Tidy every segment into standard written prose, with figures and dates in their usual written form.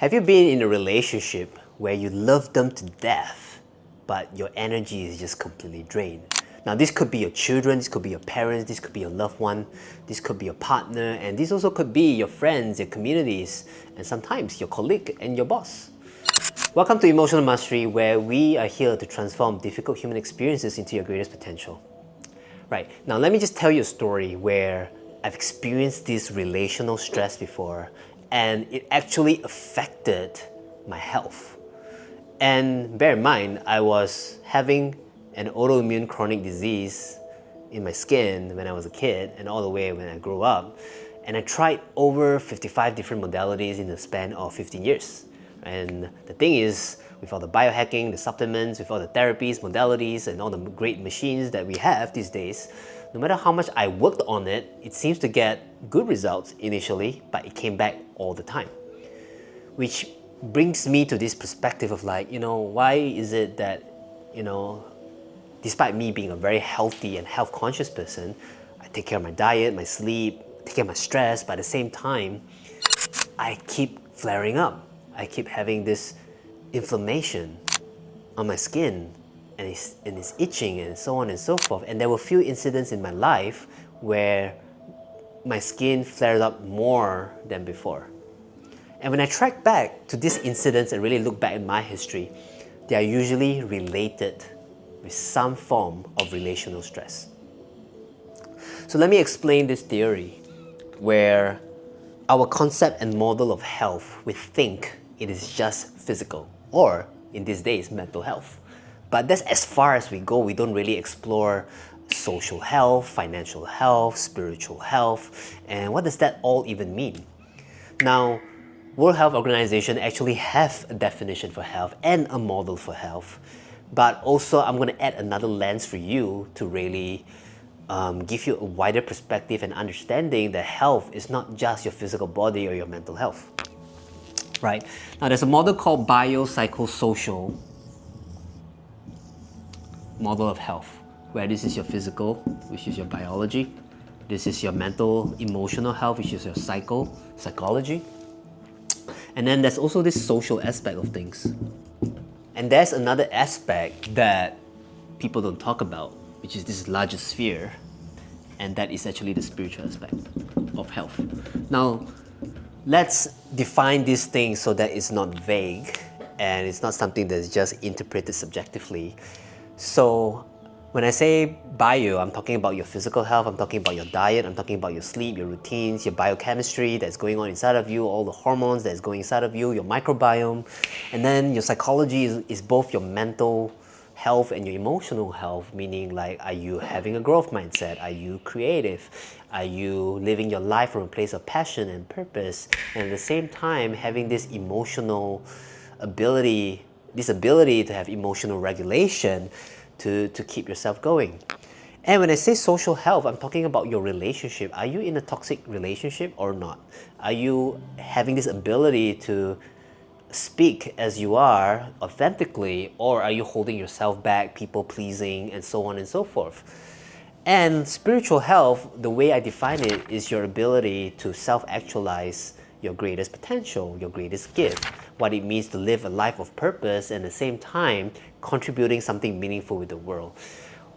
Have you been in a relationship where you love them to death, but your energy is just completely drained? Now, this could be your children, this could be your parents, this could be your loved one, this could be your partner, and this also could be your friends, your communities, and sometimes your colleague and your boss. Welcome to Emotional Mastery, where we are here to transform difficult human experiences into your greatest potential. Right, now let me just tell you a story where I've experienced this relational stress before, and it actually affected my health. And bear in mind, I was having an autoimmune chronic disease in my skin when I was a kid and all the way when I grew up. And I tried over 55 different modalities in the span of 15 years. And the thing is, with all the biohacking, the supplements, with all the therapies, modalities, and all the great machines that we have these days, no matter how much I worked on it, it seems to get good results initially, but it came back all the time. Which brings me to this perspective of like, why is it that, despite me being a very healthy and health conscious person, I take care of my diet, my sleep, take care of my stress, but at the same time, I keep flaring up. I keep having this inflammation on my skin, and it's itching and so on and so forth. And there were a few incidents in my life where my skin flared up more than before. And when I track back to these incidents and really look back in my history, they are usually related with some form of relational stress. So let me explain this theory where our concept and model of health, we think it is just physical, or in these days, mental health. But that's as far as we go. We don't really explore social health, financial health, spiritual health, and what does that all even mean? Now, World Health Organization actually have a definition for health and a model for health, but also I'm going to add another lens for you to really give you a wider perspective and understanding that health is not just your physical body or your mental health. Right? Now there's a model called biopsychosocial model of health, where this is your physical, which is your biology. This is your mental, emotional health, which is your psychology. And then there's also this social aspect of things. And there's another aspect that people don't talk about, which is this larger sphere, and that is actually the spiritual aspect of health. Now, let's define these things so that it's not vague and it's not something that's just interpreted subjectively. So when I say bio, I'm talking about your physical health, I'm talking about your diet, I'm talking about your sleep, your routines, your biochemistry that's going on inside of you, all the hormones that's going inside of you, your microbiome. And then your psychology is both your mental health and your emotional health, meaning like, are you having a growth mindset? Are you creative? Are you living your life from a place of passion and purpose? And at the same time, having this emotional ability, to have emotional regulation to keep yourself going. And when I say social health, I'm talking about your relationship. Are you in a toxic relationship or not? Are you having this ability to speak as you are authentically, or are you holding yourself back, people pleasing, and so on and so forth? And spiritual health, the way I define it, is your ability to self-actualize your greatest potential, your greatest gift, what it means to live a life of purpose and at the same time contributing something meaningful with the world.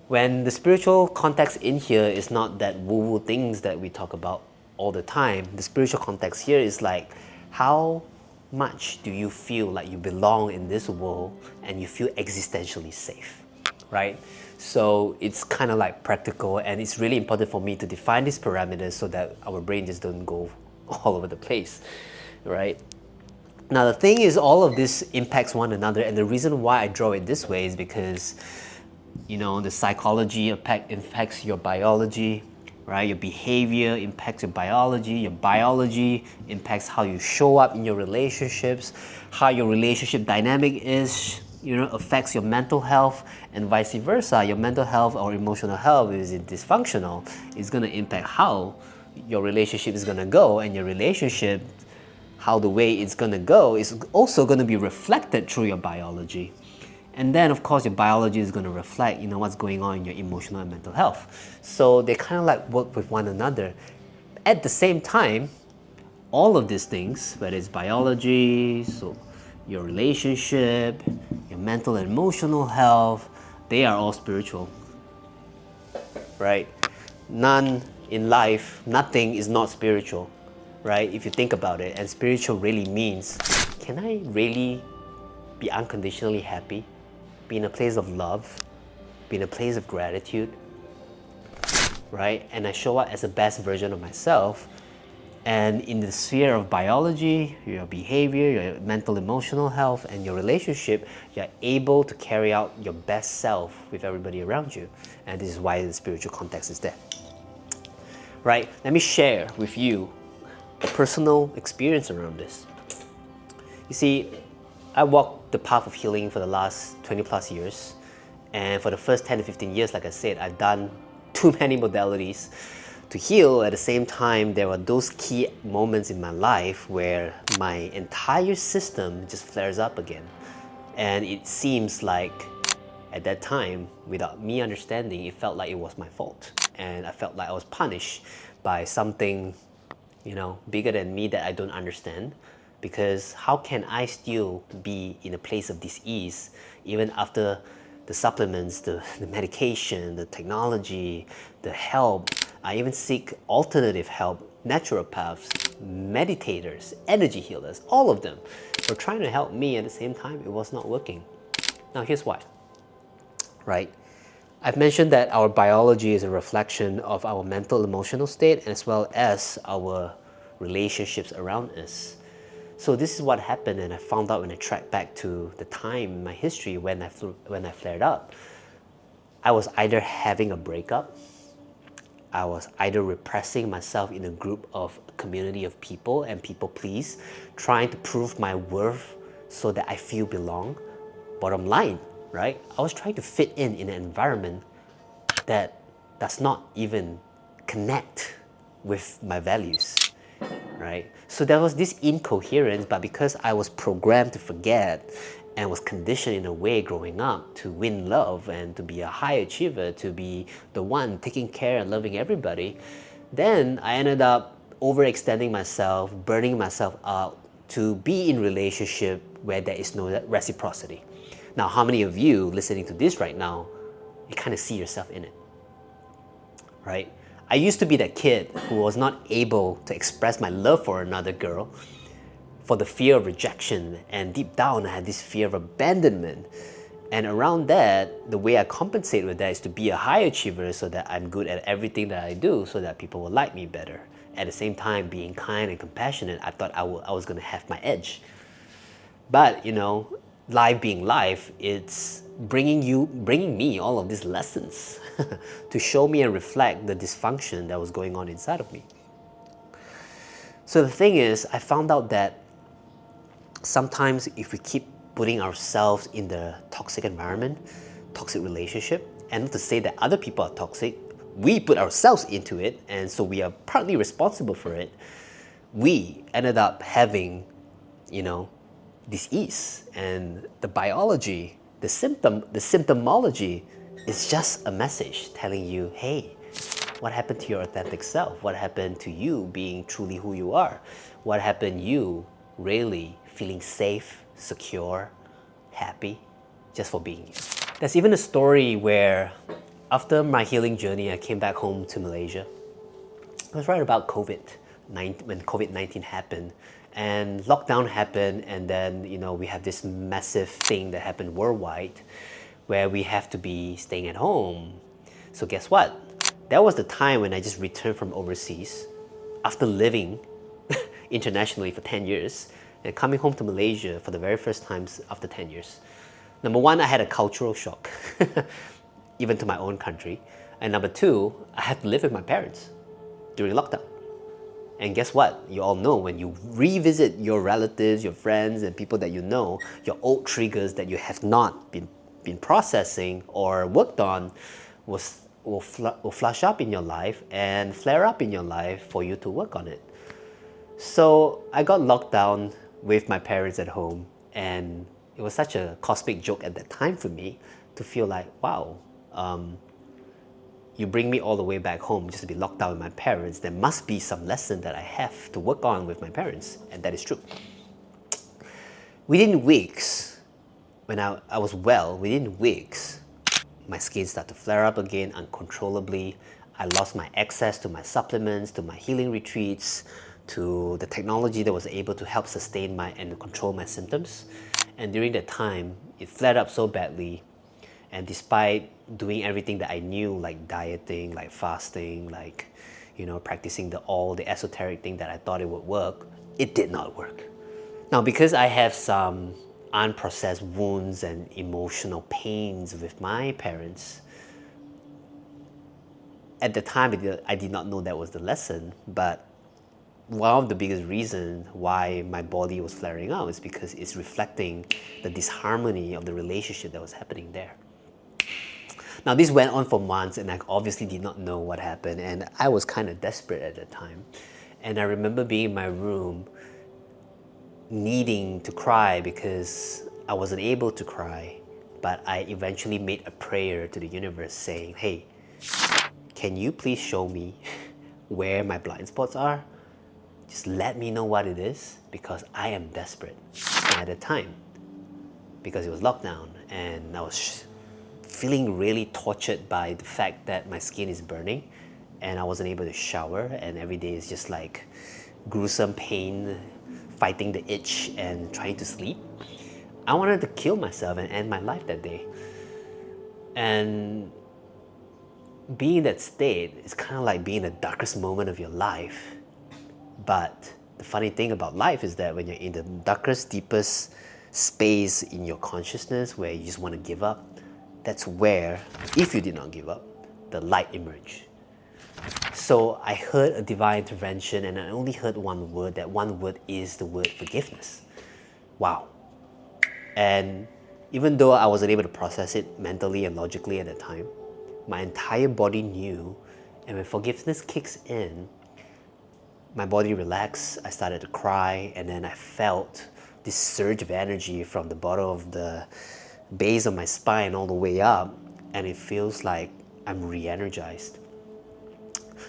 When the spiritual context in here is not that woo-woo things that we talk about all the time, the spiritual context here is like, how much do you feel like you belong in this world and you feel existentially safe, right? So it's kind of like practical, and it's really important for me to define these parameters so that our brain just don't go all over the place, right? Now the thing is, all of this impacts one another, and the reason why I draw it this way is because, the psychology impacts your biology, right? Your behavior impacts your biology impacts how you show up in your relationships, how your relationship dynamic is, affects your mental health, and vice versa. Your mental health or emotional health is dysfunctional, it's going to impact how your relationship is going to go, and your relationship, how the way it's going to go is also going to be reflected through your biology. And then, of course, your biology is going to reflect, what's going on in your emotional and mental health. So they kind of like work with one another. At the same time, all of these things, whether it's biology, so your relationship, your mental and emotional health, they are all spiritual, right? None in life, nothing is not spiritual, right? If you think about it, and spiritual really means, can I really be unconditionally happy, be in a place of love, be in a place of gratitude, right? And I show up as the best version of myself. And in the sphere of biology, your behavior, your mental, emotional health, and your relationship, you're able to carry out your best self with everybody around you. And this is why the spiritual context is there. Right? Let me share with you a personal experience around this. You see, I walked the path of healing for the last 20 plus years. And for the first 10 to 15 years, like I said, I've done too many modalities to heal. At the same time, there were those key moments in my life where my entire system just flares up again. And it seems like at that time, without me understanding, it felt like it was my fault. And I felt like I was punished by something, bigger than me that I don't understand. Because how can I still be in a place of dis-ease even after the supplements, the medication, the technology, the help? I even seek alternative help, naturopaths, meditators, energy healers, all of them were trying to help me. At the same time, it was not working. Now here's why, right? I've mentioned that our biology is a reflection of our mental, emotional state, as well as our relationships around us. So this is what happened, and I found out when I tracked back to the time in my history when I flared up. I was either having a breakup, I was either repressing myself in a group of a community of people and people please, trying to prove my worth so that I feel belong. Bottom line, right? I was trying to fit in an environment that does not even connect with my values, right? So there was this incoherence, but because I was programmed to forget and was conditioned in a way growing up to win love and to be a high achiever, to be the one taking care and loving everybody, then I ended up overextending myself, burning myself out to be in relationship where there is no reciprocity. Now, how many of you listening to this right now, you kind of see yourself in it, right? I used to be that kid who was not able to express my love for another girl for the fear of rejection, and deep down I had this fear of abandonment. And around that, the way I compensate with that is to be a high achiever so that I'm good at everything that I do so that people will like me better. At the same time, being kind and compassionate, I thought I was going to have my edge. But, life being life, it's bringing me all of these lessons to show me and reflect the dysfunction that was going on inside of me. So the thing is, I found out that sometimes if we keep putting ourselves in the toxic environment, toxic relationship, and not to say that other people are toxic, we put ourselves into it, and so we are partly responsible for it. We ended up having, dis-ease, and the biology, the symptomology is just a message telling you, hey, what happened to your authentic self? What happened to you being truly who you are? What happened you really feeling safe, secure, happy, just for being you? There's even a story where after my healing journey, I came back home to Malaysia. It was right about when COVID-19 happened. And lockdown happened, and then we have this massive thing that happened worldwide where we have to be staying at home. So guess what? That was the time when I just returned from overseas after living internationally for 10 years and coming home to Malaysia for the very first time after 10 years. Number one, I had a cultural shock, even to my own country. And number two, I had to live with my parents during lockdown. And guess what? You all know when you revisit your relatives, your friends, and people that you know, your old triggers that you have not been processing or worked on will flush up in your life and flare up in your life for you to work on it. So I got locked down with my parents at home, and it was such a cosmic joke at that time for me to feel like, wow, you bring me all the way back home just to be locked down with my parents, there must be some lesson that I have to work on with my parents. And that is true. Within weeks, when I was well, within weeks, my skin started to flare up again uncontrollably. I lost my access to my supplements, to my healing retreats, to the technology that was able to help sustain my and control my symptoms. And during that time, it flared up so badly. And despite doing everything that I knew, like dieting, like fasting, like, practicing all the esoteric thing that I thought it would work, it did not work. Now, because I have some unprocessed wounds and emotional pains with my parents, at the time I did not know that was the lesson, but one of the biggest reasons why my body was flaring up is because it's reflecting the disharmony of the relationship that was happening there. Now, this went on for months, and I obviously did not know what happened, and I was kind of desperate at that time. And I remember being in my room needing to cry because I wasn't able to cry, but I eventually made a prayer to the universe saying, hey, can you please show me where my blind spots are? Just let me know what it is, because I am desperate. And at the time, because it was lockdown and I was feeling really tortured by the fact that my skin is burning and I wasn't able to shower, and every day is just like gruesome pain, fighting the itch and trying to sleep. I wanted to kill myself and end my life that day. And being in that state is kind of like being in the darkest moment of your life. But the funny thing about life is that when you're in the darkest, deepest space in your consciousness where you just want to give up, that's where, if you did not give up, the light emerged. So I heard a divine intervention, and I only heard one word. That one word is the word forgiveness. Wow. And even though I wasn't able to process it mentally and logically at the time, my entire body knew. And when forgiveness kicks in, my body relaxed, I started to cry, and then I felt this surge of energy from the bottom of the base of my spine all the way up, and it feels like I'm re-energized.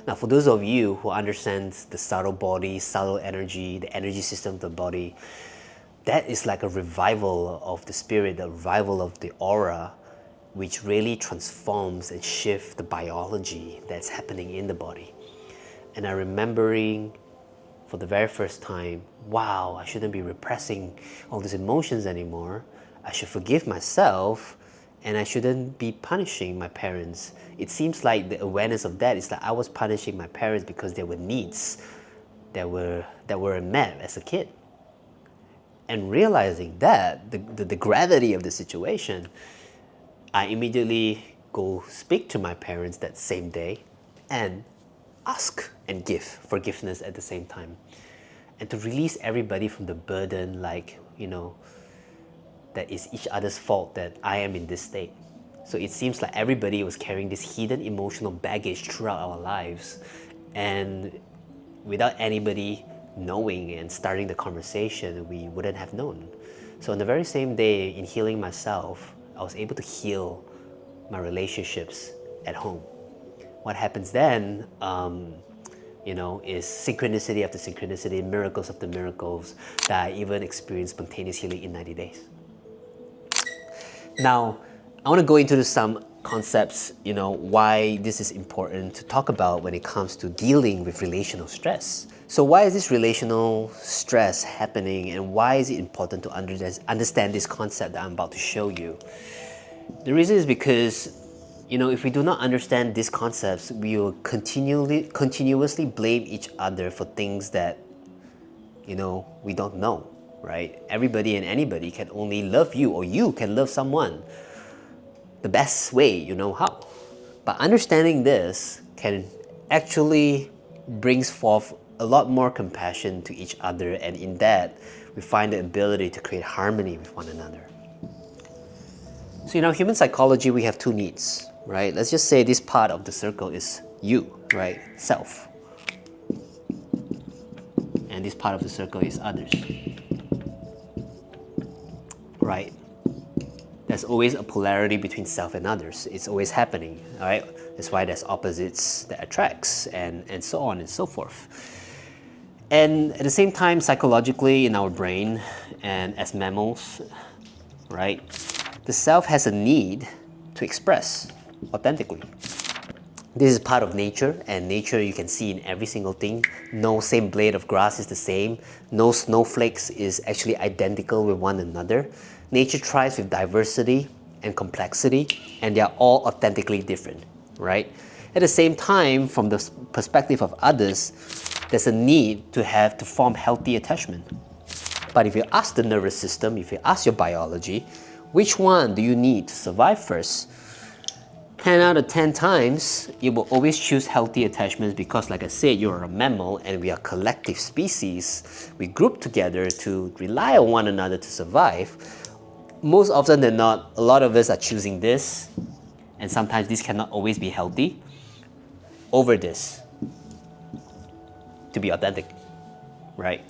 Now, for those of you who understand the subtle body, subtle energy, the energy system of the body, that is like a revival of the spirit, the revival of the aura, which really transforms and shifts the biology that's happening in the body. And I'm remembering for the very first time, wow, I shouldn't be repressing all these emotions anymore. I should forgive myself, and I shouldn't be punishing my parents. It seems like the awareness of that is that I was punishing my parents because there were needs that were met as a kid. And realizing that, the gravity of the situation, I immediately go speak to my parents that same day and ask and give forgiveness at the same time. And to release everybody from the burden, like, that it's each other's fault that I am in this state. So it seems like everybody was carrying this hidden emotional baggage throughout our lives. And without anybody knowing and starting the conversation, we wouldn't have known. So on the very same day, in healing myself, I was able to heal my relationships at home. What happens then, is synchronicity after synchronicity, miracles after miracles, that I even experienced spontaneous healing in 90 days. Now, I want to go into some concepts, why this is important to talk about when it comes to dealing with relational stress. So why is this relational stress happening, and why is it important to understand this concept that I'm about to show you? The reason is because, if we do not understand these concepts, we will continuously blame each other for things that, we don't know, right? Everybody and anybody can only love you, or you can love someone the best way you know how. But understanding this can actually brings forth a lot more compassion to each other, and in that, we find the ability to create harmony with one another. So in human psychology, we have two needs, right? Let's just say this part of the circle is you, right? Self. And this part of the circle is others, right? There's always a polarity between self and others. It's always happening, all right? That's why there's opposites that attracts and so on and so forth. And at the same time, psychologically in our brain and as mammals, right, the self has a need to express authentically. This is part of nature, and nature you can see in every single thing. No same blade of grass is the same. No snowflakes is actually identical with one another. Nature thrives with diversity and complexity, and they are all authentically different, right? At the same time, from the perspective of others, there's a need to form healthy attachment. But if you ask the nervous system, if you ask your biology, which one do you need to survive first? 10 out of 10 times, you will always choose healthy attachments because, like I said, you're a mammal and we are a collective species. We group together to rely on one another to survive. Most often than not, a lot of us are choosing this, and sometimes this cannot always be healthy, over this, to be authentic, right?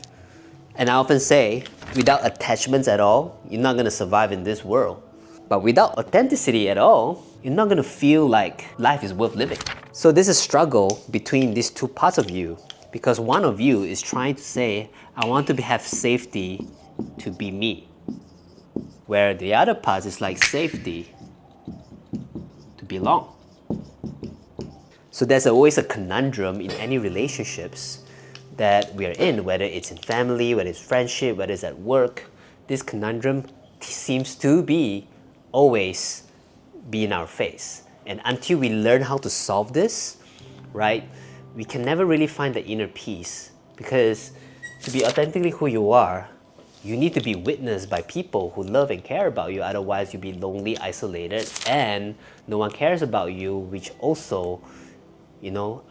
And I often say, without attachments at all, you're not gonna survive in this world. But without authenticity at all, you're not gonna feel like life is worth living. So there's a struggle between these two parts of you, because one of you is trying to say, I want to have safety to be me. Where the other part is like safety to belong. So there's always a conundrum in any relationships that we are in, whether it's in family, whether it's friendship, whether it's at work. This conundrum seems to be always be in our face. And until we learn how to solve this, right, we can never really find the inner peace. Because to be authentically who you are, you need to be witnessed by people who love and care about you. Otherwise, you'll be lonely, isolated, and no one cares about you, which also,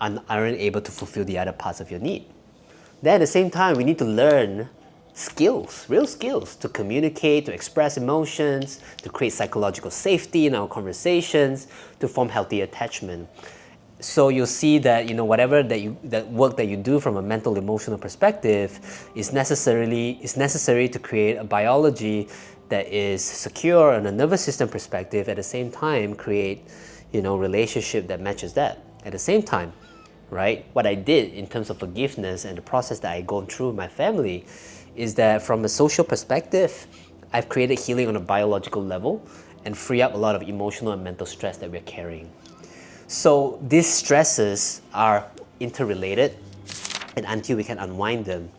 aren't able to fulfill the other parts of your need. Then at the same time, we need to learn skills, real skills, to communicate, to express emotions, to create psychological safety in our conversations, to form healthy attachment. So you'll see that whatever that work that you do from a mental emotional perspective is necessary to create a biology that is secure on a nervous system perspective. At the same time, create relationship that matches that. At the same time, right? What I did in terms of forgiveness and the process that I gone through with my family is that from a social perspective, I've created healing on a biological level and free up a lot of emotional and mental stress that we're carrying. So these stresses are interrelated, and until we can unwind them,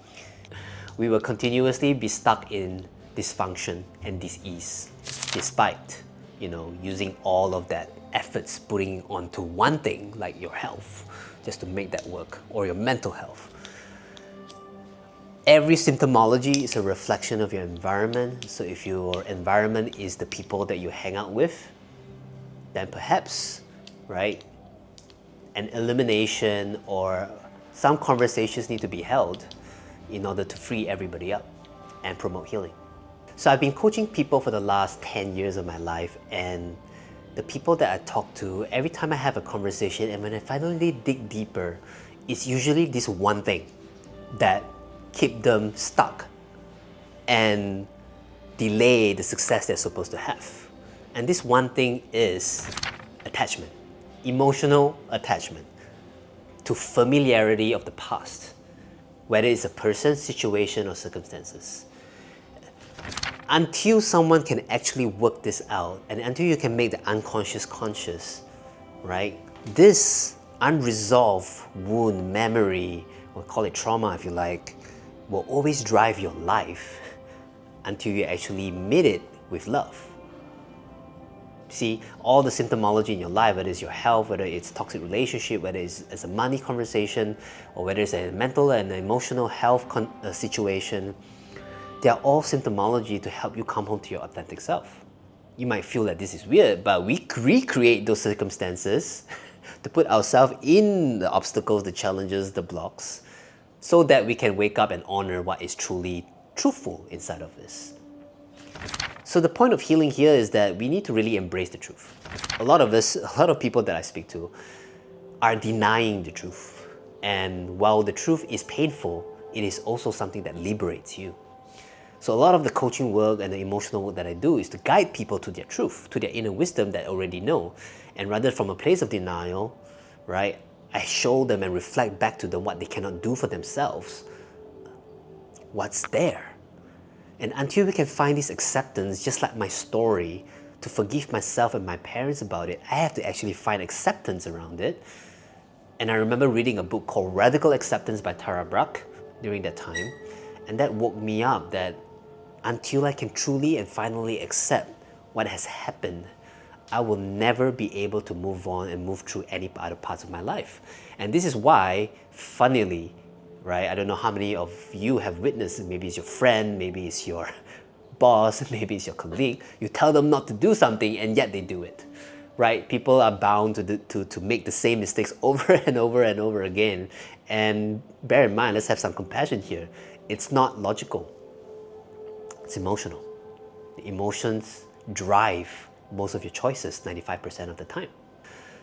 we will continuously be stuck in dysfunction and dis-ease, despite using all of that efforts putting onto one thing like your health just to make that work, or your mental health. Every symptomology is a reflection of your environment. So if your environment is the people that you hang out with, then perhaps, right, an elimination or some conversations need to be held in order to free everybody up and promote healing. So I've been coaching people for the last 10 years of my life, and the people that I talk to, every time I have a conversation and when I finally dig deeper, it's usually this one thing that keep them stuck and delay the success they're supposed to have. And this one thing is attachment, emotional attachment to familiarity of the past, whether it's a person, situation, or circumstances. Until someone can actually work this out, and until you can make the unconscious conscious, right? This unresolved wound, memory, or call it trauma if you like, will always drive your life until you actually meet it with love. See, all the symptomology in your life, whether it's your health, whether it's toxic relationship, whether it's a money conversation, or whether it's a mental and emotional health situation, they are all symptomology to help you come home to your authentic self. You might feel that this is weird, but we recreate those circumstances to put ourselves in the obstacles, the challenges, the blocks, so that we can wake up and honor what is truly truthful inside of us. So the point of healing here is that we need to really embrace the truth. A lot of people that I speak to are denying the truth. And while the truth is painful, it is also something that liberates you. So a lot of the coaching work and the emotional work that I do is to guide people to their truth, to their inner wisdom that already know. And rather from a place of denial, right, I show them and reflect back to them what they cannot do for themselves, what's there. And until we can find this acceptance, just like my story, to forgive myself and my parents about it, I have to actually find acceptance around it. And I remember reading a book called Radical Acceptance by Tara Brach during that time. And that woke me up that until I can truly and finally accept what has happened, I will never be able to move on and move through any other parts of my life. And this is why, funnily, right, I don't know how many of you have witnessed, maybe it's your friend, maybe it's your boss, maybe it's your colleague, you tell them not to do something and yet they do it, right? People are bound to make the same mistakes over and over and over again. And bear in mind, let's have some compassion here. It's not logical, it's emotional. The emotions drive most of your choices 95% of the time.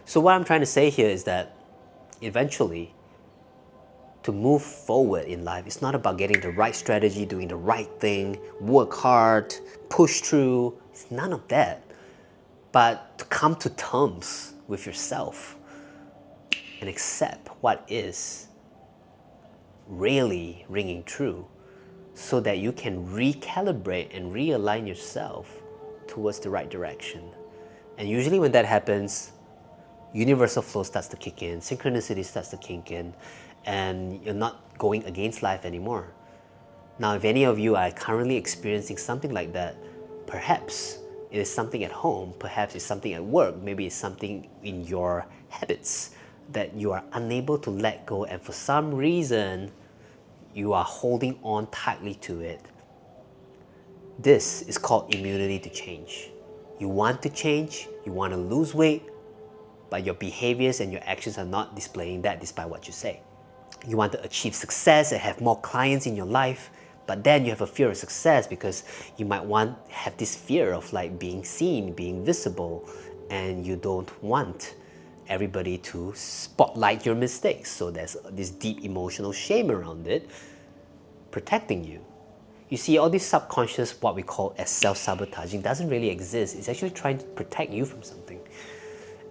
So what I'm trying to say here is that eventually, to move forward in life, it's not about getting the right strategy, doing the right thing, work hard, push through. It's none of that. But to come to terms with yourself and accept what is really ringing true so that you can recalibrate and realign yourself towards the right direction. And usually when that happens, universal flow starts to kick in, synchronicity starts to kick in, and you're not going against life anymore. Now, if any of you are currently experiencing something like that, perhaps it is something at home, perhaps it's something at work, maybe it's something in your habits that you are unable to let go, and for some reason, you are holding on tightly to it. This is called immunity to change. You want to change, you want to lose weight, but your behaviors and your actions are not displaying that despite what you say. You want to achieve success and have more clients in your life, but then you have a fear of success because you might have this fear of like being seen, being visible, and you don't want everybody to spotlight your mistakes. So there's this deep emotional shame around it, protecting you. You see, all this subconscious, what we call as self-sabotaging, doesn't really exist. It's actually trying to protect you from something.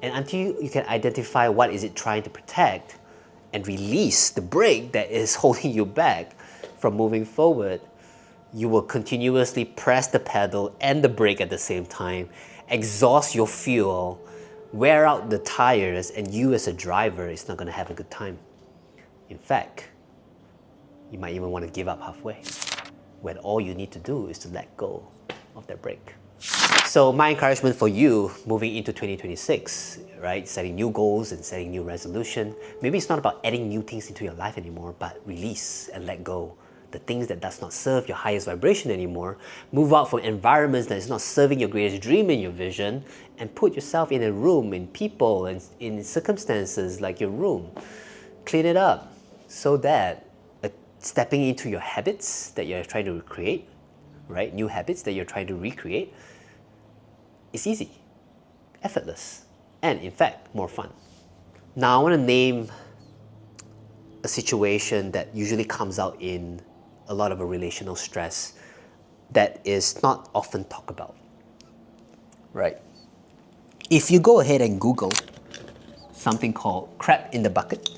And until you can identify what is it trying to protect and release the brake that is holding you back from moving forward, you will continuously press the pedal and the brake at the same time, exhaust your fuel, wear out the tires, and you as a driver is not going to have a good time. In fact, you might even want to give up halfway, when all you need to do is to let go of that brake. So my encouragement for you moving into 2026, right, setting new goals and setting new resolution, maybe it's not about adding new things into your life anymore, but release and let go the things that does not serve your highest vibration anymore. Move out from environments that is not serving your greatest dream and your vision, and put yourself in a room, in people, and in circumstances like your room. Clean it up so that stepping into your habits that you're trying to recreate, right, new habits that you're trying to recreate, is easy, effortless, and in fact, more fun. Now I want to name a situation that usually comes out in a lot of a relational stress that is not often talked about, right? If you go ahead and Google something called crab in the bucket,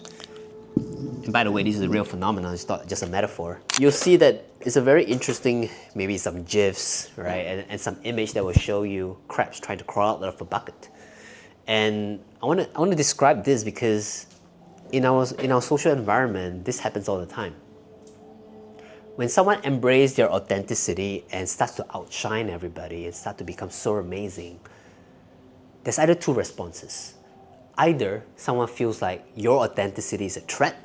and by the way, this is a real phenomenon, it's not just a metaphor, you'll see that it's a very interesting, maybe some GIFs, right, and some image that will show you crabs trying to crawl out of a bucket. And I want to describe this because in our social environment, this happens all the time. When someone embraces their authenticity and starts to outshine everybody and start to become so amazing, there's either two responses. Either someone feels like your authenticity is a threat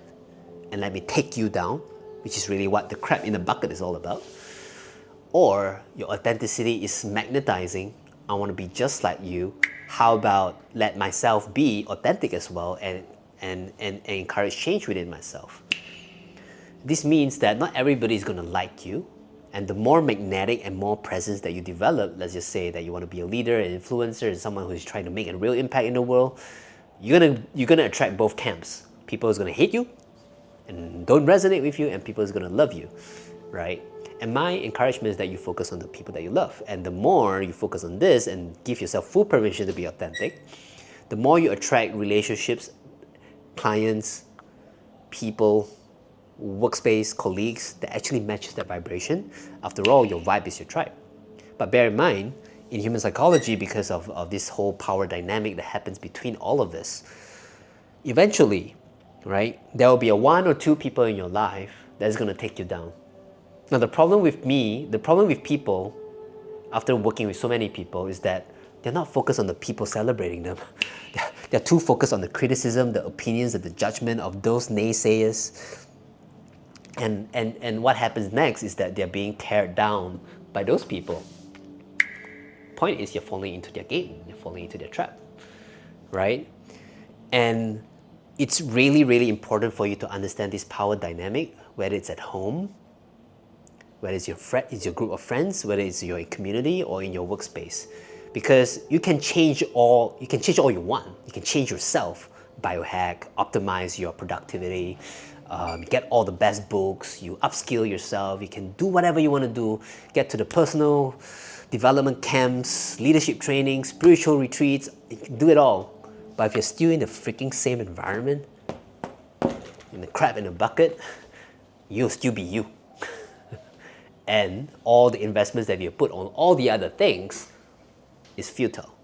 and let me take you down, which is really what the crab in the bucket is all about. Or your authenticity is magnetizing. I want to be just like you. How about let myself be authentic as well and encourage change within myself. This means that not everybody is going to like you, and the more magnetic and more presence that you develop, let's just say that you want to be a leader, an influencer, and someone who is trying to make a real impact in the world, you're gonna attract both camps. People is going to hate you and don't resonate with you, and people is going to love you, right? And my encouragement is that you focus on the people that you love. And the more you focus on this and give yourself full permission to be authentic, the more you attract relationships, clients, people, workspace, colleagues that actually matches that vibration. After all, your vibe is your tribe. But bear in mind, in human psychology, because of this whole power dynamic that happens between all of this, eventually, right, there will be a one or two people in your life that's going to take you down. Now, the problem with people, after working with so many people, is that they're not focused on the people celebrating them. They're too focused on the criticism, the opinions, and the judgment of those naysayers. And what happens next is that they're being teared down by those people. Point is, you're falling into their game, you're falling into their trap, right? And it's really, really important for you to understand this power dynamic, whether it's at home, whether it's your group of friends, whether it's your community or in your workspace. Because you can change all you want. You can change yourself, biohack, optimize your productivity, get all the best books, you upskill yourself, you can do whatever you want to do, get to the personal development camps, leadership training, spiritual retreats, you can do it all. But if you're still in the freaking same environment, in the crab in a bucket, you'll still be you. And all the investments that you put on all the other things is futile.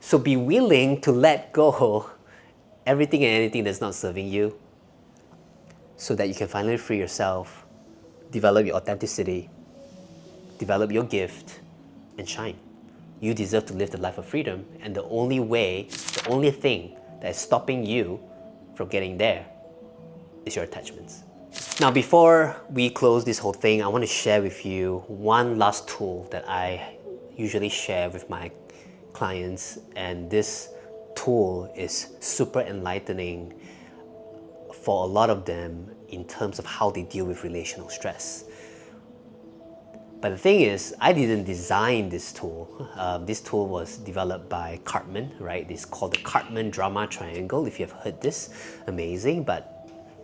So be willing to let go everything and anything that's not serving you so that you can finally free yourself, develop your authenticity, develop your gift, and shine. You deserve to live the life of freedom, and the only thing that is stopping you from getting there is your attachments. Now, before we close this whole thing, I want to share with you one last tool that I usually share with my clients, and this tool is super enlightening for a lot of them in terms of how they deal with relational stress. But the thing is, I didn't design this tool. This tool was developed by Cartman, right? It's called the Cartman Drama Triangle. If you have heard this, amazing.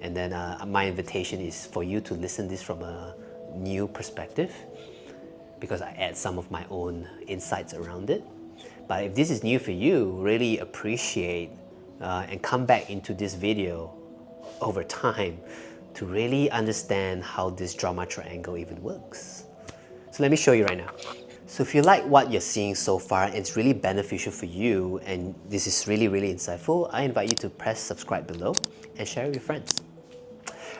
And then my invitation is for you to listen this from a new perspective, because I add some of my own insights around it. But if this is new for you, really appreciate and come back into this video over time to really understand how this drama triangle even works. So let me show you right now. So if you like what you're seeing so far and it's really beneficial for you and this is really, really insightful, I invite you to press subscribe below and share with your friends.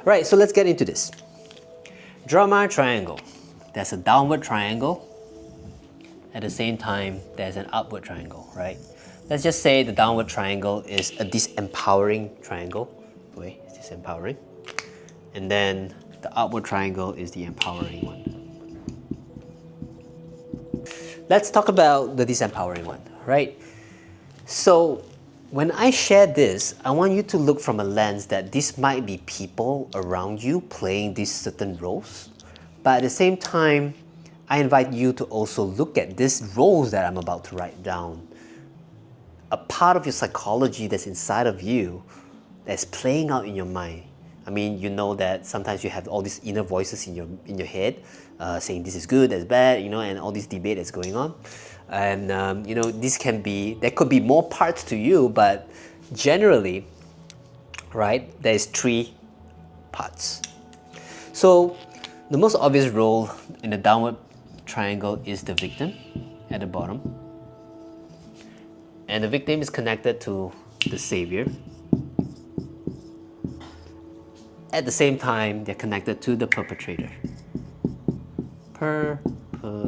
Right, so let's get into this. Drama triangle. There's a downward triangle. At the same time, there's an upward triangle, right? Let's just say the downward triangle is a disempowering triangle. Wait, it's disempowering. And then the upward triangle is the empowering one. Let's talk about the disempowering one, right? So when I share this, I want you to look from a lens that this might be people around you playing these certain roles. But at the same time, I invite you to also look at these roles that I'm about to write down. A part of your psychology that's inside of you that's playing out in your mind. I mean, you know that sometimes you have all these inner voices in your head saying this is good, that's bad, you know, and all this debate that's going on. And you know, there could be more parts to you, but generally, right, there's 3 parts. So the most obvious role in the downward triangle is the victim at the bottom. And the victim is connected to the savior. At the same time, they're connected to the perpetrator. Perpetrator.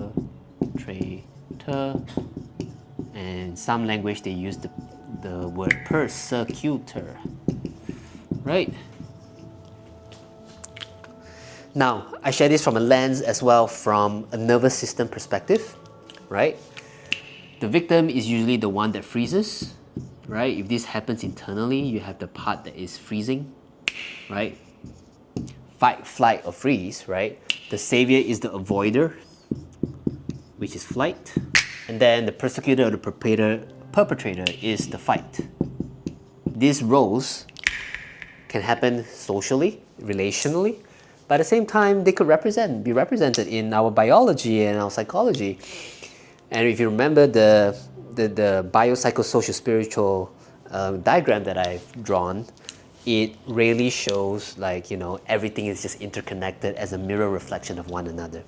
And in some language, they use the word persecutor. Right? Now, I share this from a lens as well from a nervous system perspective, right? The victim is usually the one that freezes, right? If this happens internally, you have the part that is freezing, right? Fight, flight, or freeze, right? The savior is the avoider, which is flight. And then the persecutor or the perpetrator is the fight. These roles can happen socially, relationally, But at the same time, they could be represented in our biology and our psychology. And if you remember the biopsychosocial spiritual diagram that I've drawn, it really shows like, everything is just interconnected as a mirror reflection of one another.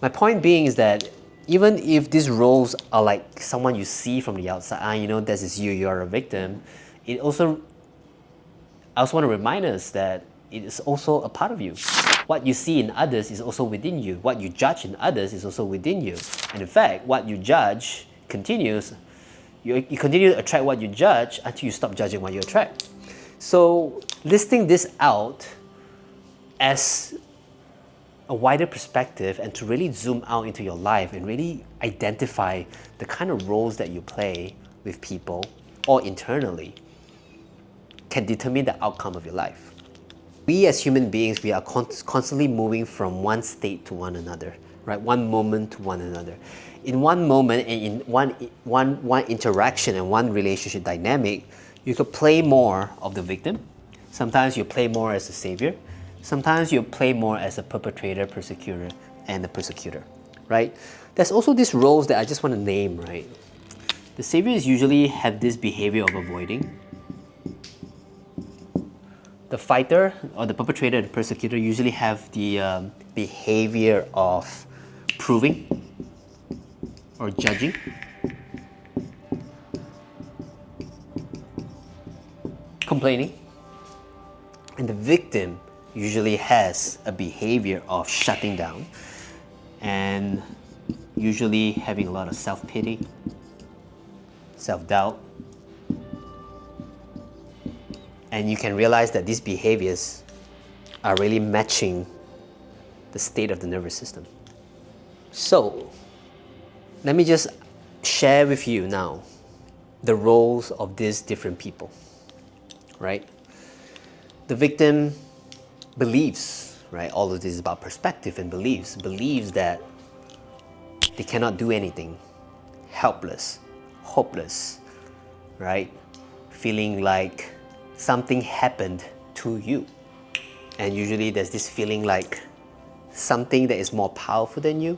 My point being is that even if these roles are like someone you see from the outside, this is you, you're a victim, I also want to remind us that it is also a part of you. What you see in others is also within you. What you judge in others is also within you. And in fact, what you judge continues. You continue to attract what you judge until you stop judging what you attract. So listing this out as a wider perspective and to really zoom out into your life and really identify the kind of roles that you play with people or internally can determine the outcome of your life. We as human beings, we are constantly moving from one state to one another, right? One moment to one another. In one moment and in one interaction and one relationship dynamic, you could play more of the victim. Sometimes you play more as a savior. Sometimes you play more as a perpetrator, persecutor, and the persecutor, right? There's also these roles that I just want to name, right? The saviors usually have this behavior of avoiding. The fighter or the perpetrator and the persecutor usually have the behavior of proving or judging. Complaining. And the victim usually has a behavior of shutting down and usually having a lot of self-pity, self-doubt. And you can realize that these behaviors are really matching the state of the nervous system. So, let me just share with you now the roles of these different people, right? The victim believes, right? All of this is about perspective and believes that they cannot do anything, helpless, hopeless, right? Feeling like something happened to you. And usually there's this feeling like something that is more powerful than you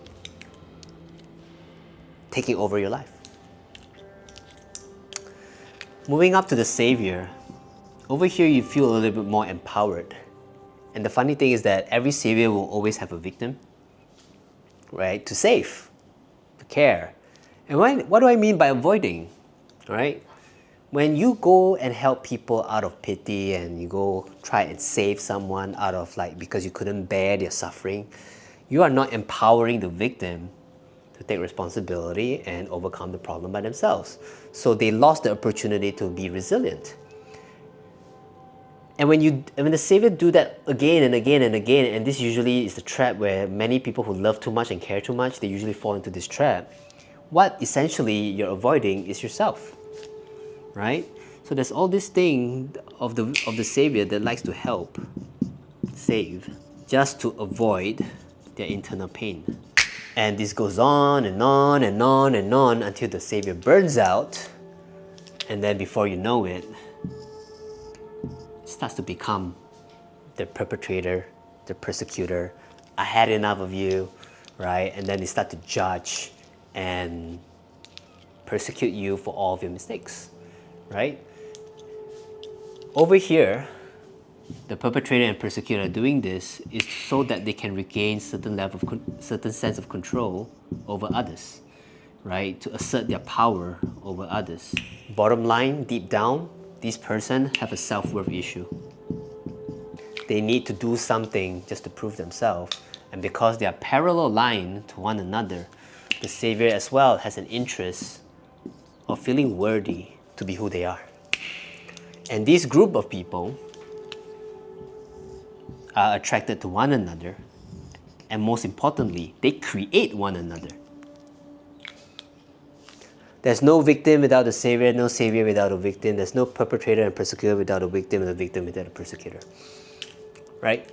taking over your life. Moving up to the savior, over here you feel a little bit more empowered. And the funny thing is that every savior will always have a victim, right? To save, to care. And what do I mean by avoiding, right? When you go and help people out of pity and you go try and save someone out of because you couldn't bear their suffering, you are not empowering the victim to take responsibility and overcome the problem by themselves. So they lost the opportunity to be resilient. And when the savior do that again and again and again, and this usually is the trap where many people who love too much and care too much, they usually fall into this trap. What essentially you're avoiding is yourself, right? So there's all this thing of the savior that likes to help, save, just to avoid their internal pain. And this goes on and on and on and on until the savior burns out, and then before you know it, starts to become the perpetrator, the persecutor. I had enough of you, right? And then they start to judge and persecute you for all of your mistakes, right? Over here, the perpetrator and persecutor are doing this is so that they can regain certain sense of control over others, right? To assert their power over others. Bottom line, deep down, these person have a self-worth issue. They need to do something just to prove themselves. And because they are parallel line to one another, the savior as well has an interest of feeling worthy to be who they are. And this group of people are attracted to one another, and most importantly, they create one another. There's no victim without a savior, no savior without a victim. There's no perpetrator and persecutor without a victim, and a victim without a persecutor. Right?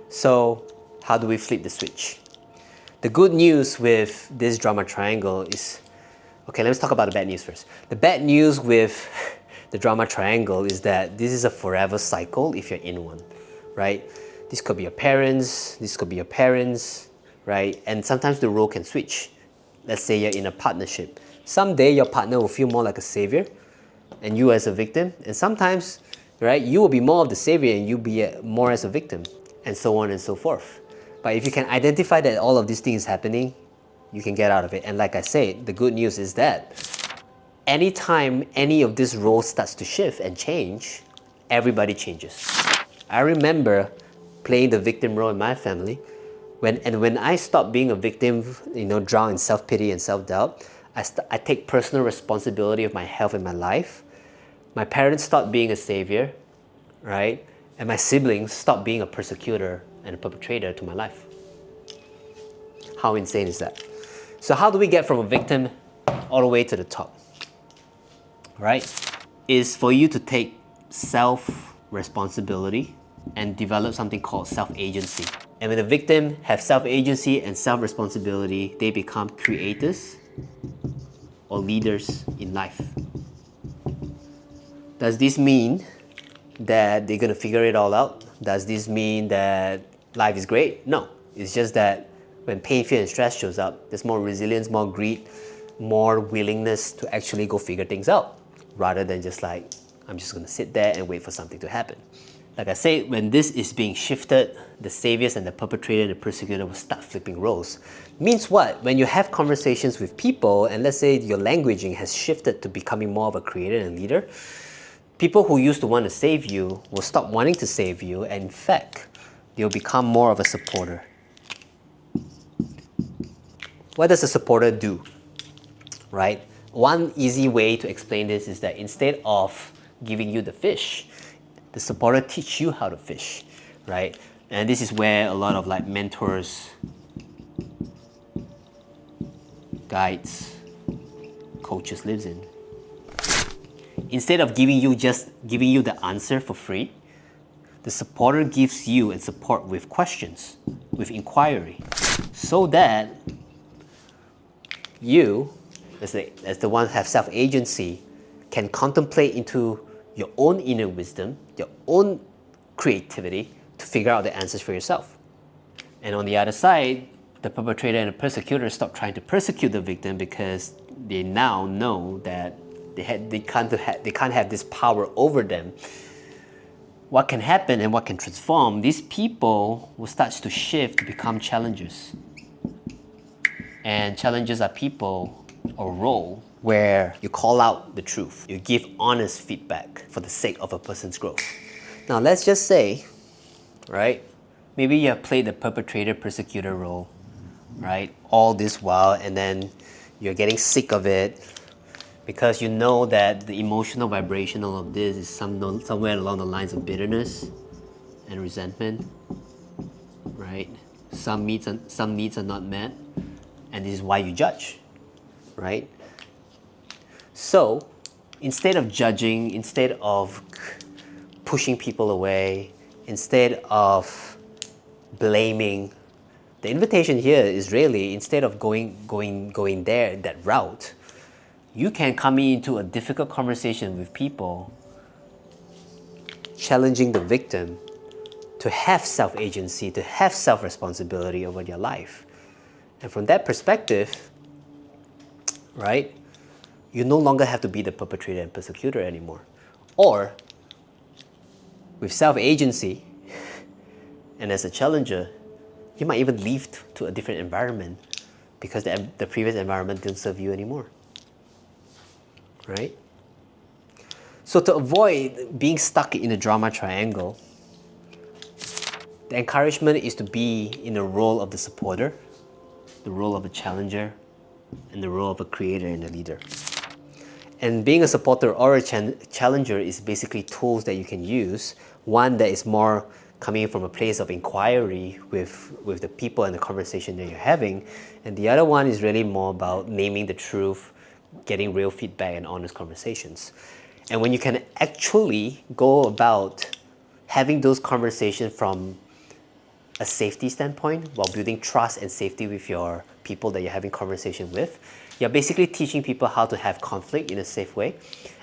So, how do we flip the switch? The good news with this drama triangle is, okay, let's talk about the bad news first. The bad news with the drama triangle is that this is a forever cycle if you're in one, right? This could be your parents, this could be your parents, right? And sometimes the role can switch. Let's say you're in a partnership. Someday your partner will feel more like a savior and you as a victim. And sometimes, right, you will be more of the savior and you be more as a victim, and so on and so forth. But if you can identify that all of these things happening, you can get out of it. And like I said, the good news is that anytime any of this role starts to shift and change, everybody changes. I remember playing the victim role in my family. When I stopped being a victim, drowned in self-pity and self-doubt, I take personal responsibility of my health and my life. My parents stopped being a savior, right? And my siblings stopped being a persecutor and a perpetrator to my life. How insane is that? So how do we get from a victim all the way to the top? Right? Is for you to take self-responsibility and develop something called self-agency. And when the victim have self-agency and self-responsibility, they become creators or leaders in life. Does this mean that they're going to figure it all out? Does this mean that life is great? No. It's just that when pain, fear, and stress shows up, there's more resilience, more greed, more willingness to actually go figure things out, rather than just like, I'm just going to sit there and wait for something to happen. Like I said, when this is being shifted, the saviors and the perpetrator and the persecutor will start flipping roles. Means what? When you have conversations with people, and let's say your languaging has shifted to becoming more of a creator and leader, people who used to want to save you will stop wanting to save you, and in fact, they'll become more of a supporter. What does a supporter do? Right? One easy way to explain this is that instead of giving you the fish, the supporter teach you how to fish, right? And this is where a lot of like mentors, guides, coaches lives in. Instead of giving you the answer for free, the supporter gives you and support with questions, with inquiry, so that you, as the one who have self-agency, can contemplate into your own inner wisdom, your own creativity to figure out the answers for yourself. And on the other side, the perpetrator and the persecutor stop trying to persecute the victim because they now know that they can't have this power over them. What can happen and what can transform, these people will start to shift to become challengers. And challengers are people or role where you call out the truth. You give honest feedback for the sake of a person's growth. Now let's just say, right, maybe you have played the perpetrator persecutor role, right, all this while, and then you're getting sick of it because you know that the emotional vibration of this is somewhere along the lines of bitterness and resentment, right? Some needs are not met, and this is why you judge, right? So instead of judging, instead of pushing people away, instead of blaming, the invitation here is really, instead of going there, that route, you can come into a difficult conversation with people, challenging the victim to have self-agency, to have self-responsibility over their life. And from that perspective, right, you no longer have to be the perpetrator and persecutor anymore. Or, with self-agency, and as a challenger, you might even leave to a different environment because the previous environment didn't serve you anymore. Right? So to avoid being stuck in a drama triangle, the encouragement is to be in the role of the supporter, the role of a challenger, and the role of a creator and a leader. And being a supporter or a challenger is basically tools that you can use. One that is more coming from a place of inquiry with the people and the conversation that you're having. And the other one is really more about naming the truth, getting real feedback and honest conversations. And when you can actually go about having those conversations from a safety standpoint while building trust and safety with your people that you're having conversation with, you're basically teaching people how to have conflict in a safe way.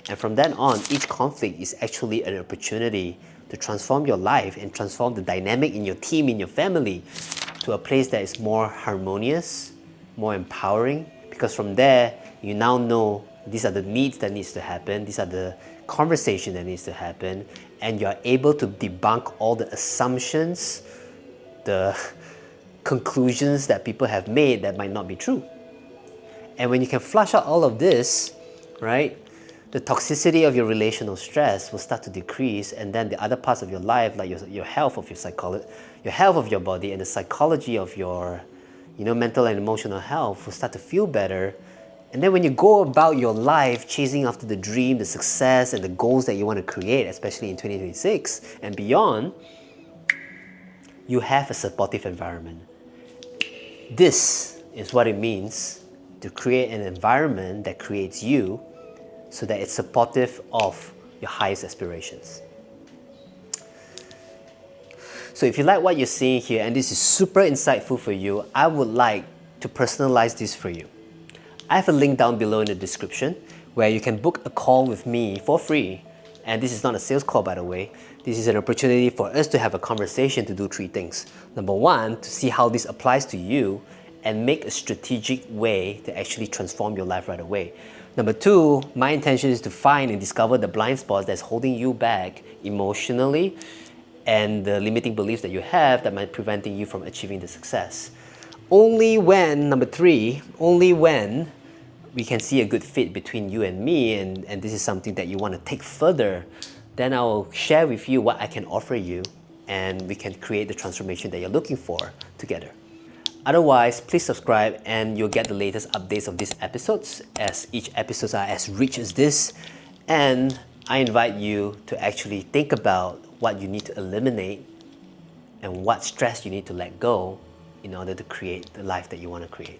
And from then on, each conflict is actually an opportunity to transform your life and transform the dynamic in your team, in your family, to a place that is more harmonious, more empowering, because from there, you now know these are the needs that needs to happen, these are the conversation that needs to happen, and you're able to debunk all the assumptions, the conclusions that people have made that might not be true. And when you can flush out all of this, right, the toxicity of your relational stress will start to decrease, and then the other parts of your life, like your health of your psychology, your health of your body, and the psychology of your, mental and emotional health will start to feel better. And then when you go about your life chasing after the dream, the success, and the goals that you want to create, especially in 2026 and beyond, you have a supportive environment. This is what it means to create an environment that creates you so that it's supportive of your highest aspirations. So if you like what you're seeing here and this is super insightful for you, I would like to personalize this for you. I have a link down below in the description where you can book a call with me for free. And this is not a sales call, by the way. This is an opportunity for us to have a conversation to do 3 things. Number 1, to see how this applies to you and make a strategic way to actually transform your life right away. Number 2, my intention is to find and discover the blind spots that's holding you back emotionally and the limiting beliefs that you have that might be preventing you from achieving the success. Only when, number 3, only when we can see a good fit between you and me, and this is something that you want to take further, then I'll share with you what I can offer you, and we can create the transformation that you're looking for together. Otherwise, please subscribe and you'll get the latest updates of these episodes, as each episodes are as rich as this. And I invite you to actually think about what you need to eliminate and what stress you need to let go in order to create the life that you want to create.